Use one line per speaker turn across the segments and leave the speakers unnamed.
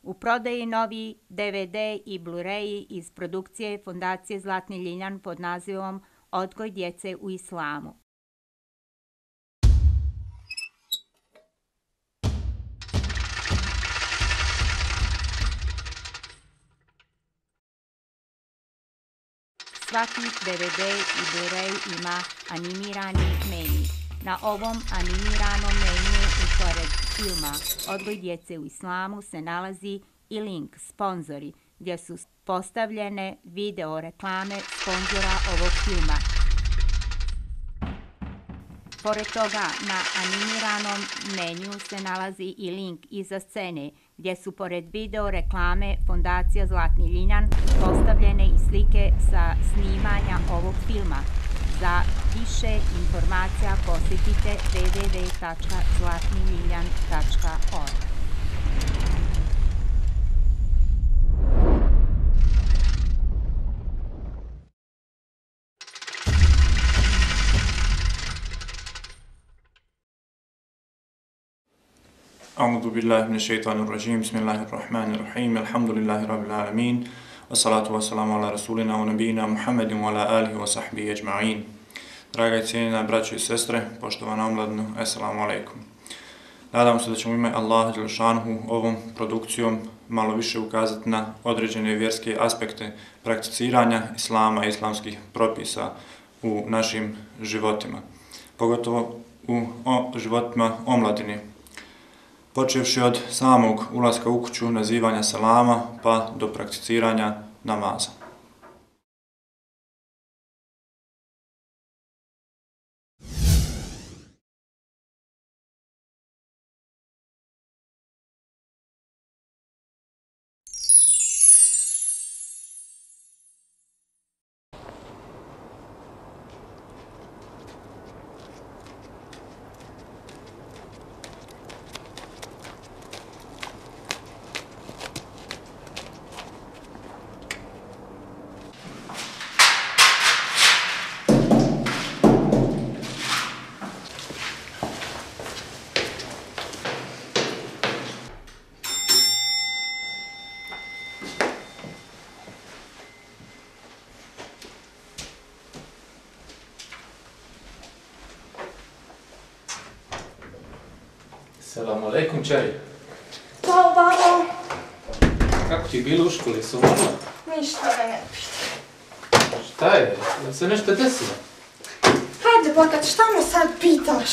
U prodaji novi DVD i Blu-ray iz produkcije Fondacije Zlatni Ljiljan pod nazivom Odgoj djece u islamu. Svaki DVD i Blu-ray ima animirani meniju. Na ovom animiranom meniju i pored filma Odgoj djece u islamu se nalazi i link sponzori gdje su postavljene video reklame sponzora ovog filma. Pored toga na animiranom meniju se nalazi i link iza scene gdje su pored video reklame Fondacija Zlatni Ljiljan postavljene i slike sa snimanja ovog filma. Za više informacija posjetite www.zlatnililjan.org.
أعوذ بالله من الشيطان الرجيم بسم الله الرحمن الرحيم الحمد لله رب العالمين والصلاة والسلام على رسولنا ونبينا محمد وعلى آله وصحبه أجمعين. Draga i cijenjena braćo i sestre, poštovana omladino, assalamu alaikum. Nadam se da ćemo ime Allaha dželešanuhu ovom produkcijom malo više ukazati na određene vjerske aspekte prakticiranja islama i islamskih propisa u našim životima, pogotovo u životima omladine. Počevši od samog ulaska u kuću, nazivanja selama, pa do prakticiranja namaza.
Assalamu alaikum, čeri.
Ćao, babo.
Kako ti je bilo u školi, su umorila?
Ništa me ne pita.
Šta je? Jel se nešto desilo?
Hajde, bakat, šta me sad pitaš?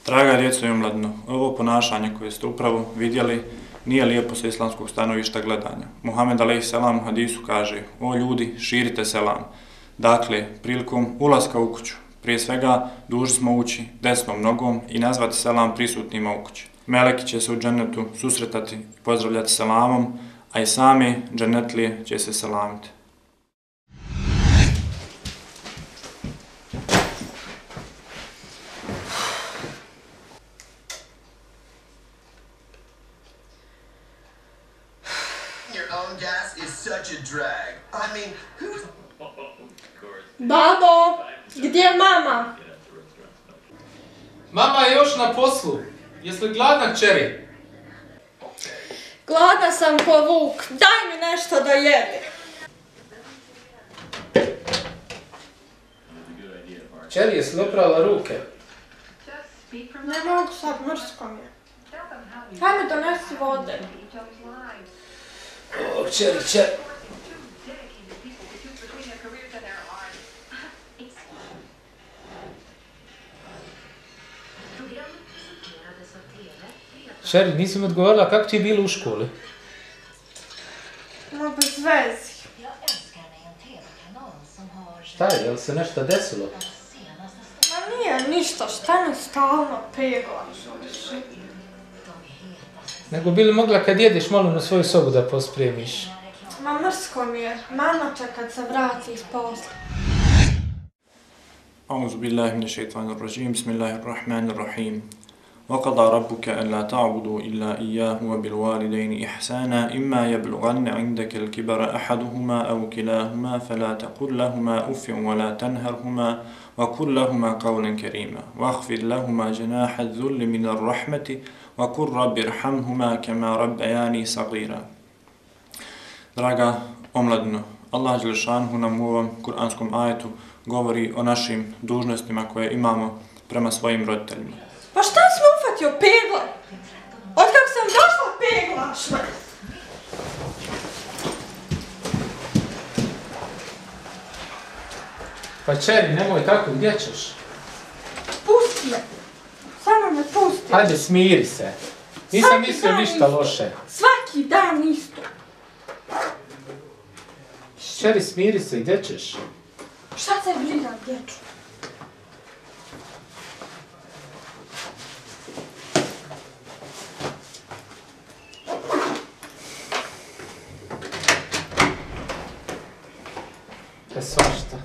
Draga djeco i omladino, ovo ponašanje koje ste upravo vidjeli nije lijepo sa islamskog stanovišta gledanja. Muhammed a.s. u hadisu kaže: o ljudi, širite selam. Dakle, prilikom ulaska u kuću, prije svega, dužni smo ući desnom nogom i nazvati selam prisutnima u kući. Meleki će se u džennetu susretati i pozdravljati selamom, a i same džennetlije će se selamiti.
Babo, gdje je mama?
Mama je još na poslu. Jesi li gladna, čeri?
Gladna sam ko vuk, daj mi nešto da jedem.
Čeri, jesi li oprala ruke?
Ne mogu sad, mrsko mi je. Hajde mi donesi vode.
O, čeri. Čeri, nisi mi odgovorila kako ti je bilo u školi?
Ma bez vezi.
Šta je, jel se nešto desilo?
Ma nije ništa, šta me stalno peglaš?
Nego bi li mogla kad jedeš malo na svoju sobu da pospremiš?
Ma mrsko mi je, mama će kad se vrati iz posla.
A'udhu billahi minash shaitanir rajim, bismillahir rahmanir rahim. وَقَضَى رَبُّكَ أَلَّا تَعْبُدُوا إِلَّا إِيَّاهُ وَبِالْوَالِدَيْنِ إِحْسَانًا إِمَّا يَبْلُغَنَّ عِندَكَ الْكِبَرَ أَحَدُهُمَا أَوْ كِلَاهُمَا فَلَا تَقُل لَّهُمَا أُفٍّ وَلَا تَنْهَرْهُمَا وَقُل لَّهُمَا قَوْلًا كَرِيمًا وَاخْفِضْ لَهُمَا جَنَاحَ الذُّلِّ مِنَ الرَّحْمَةِ وَقُل رَّبِّ ارْحَمْهُمَا كَمَا رَبَّيَانِي صَغِيرًا. Draga omladino, Allah dželešanuhu nam u ovom kuranskom ajetu govori o našim dužnostima koje imamo prema svojim roditeljima.
Pa šta si me ufatio, pegla? Otkako sam došla, peglaš me.
Pa čeri, nemoj tako, gdje ćeš?
Pusti me. Samo me pusti.
Hajde, smiri se. Nisam mislio ništa loše.
Svaki dan isto.
Čeri, smiri se, gdje ćeš?
Šta se briga, gdje ću?
Svašta.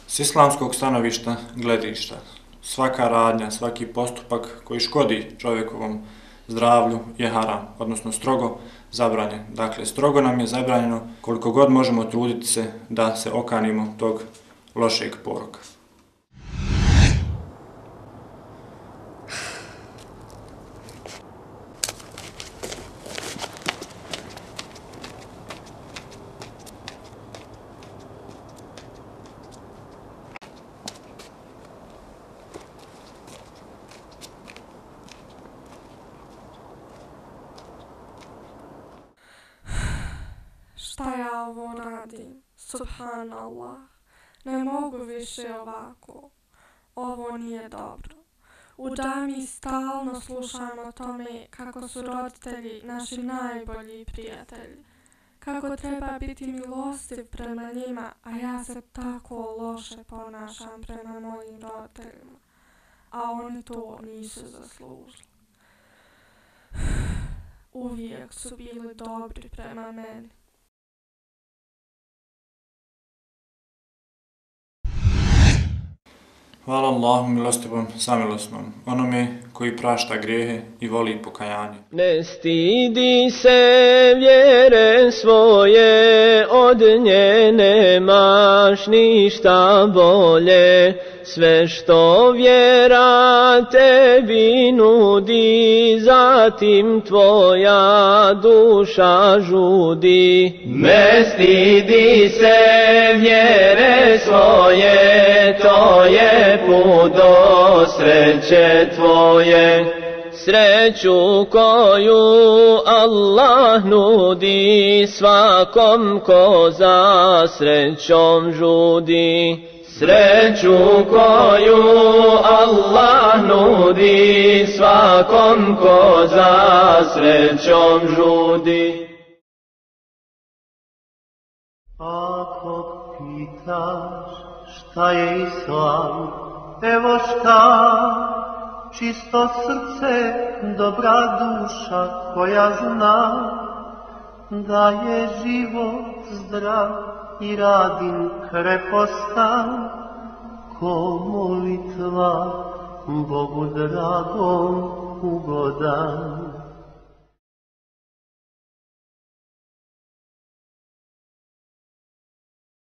S islamskog stanovišta gledišta, svaka radnja, svaki postupak koji škodi čovjekovom zdravlju je haram, odnosno strogo zabranjen. Dakle, strogo nam je zabranjeno koliko god možemo truditi se da se okanimo tog lošeg poroka.
Šta ja ovo radim? Subhanallah. Ne mogu više ovako. Ovo nije dobro. U džamiji stalno slušam o tome kako su roditelji naši najbolji prijatelji. Kako treba biti milostiv prema njima, a ja se tako loše ponašam prema mojim roditeljima. A oni to nisu zaslužili. Uvijek su bili dobri prema meni.
Hvala Allahu milostivom samilosnom, onome koji prašta grijehe i voli pokajanje.
Ne stidi se vjere svoje, od nje nemaš ništa bolje. Sve što vjera tebi nudi, zatim tvoja duša žudi. Ne stidi se vjere svoje, to je put do sreće tvoje. Sreću koju Allah nudi svakom ko za srećom žudi. Sreću koju Allah nudi svakom ko za srećom žudi.
Ako pitaš šta je Islam, evo šta, čisto srce, dobra duša koja zna da je život zdrav i radin krepostan, ko molitva Bogu dragom ugodan.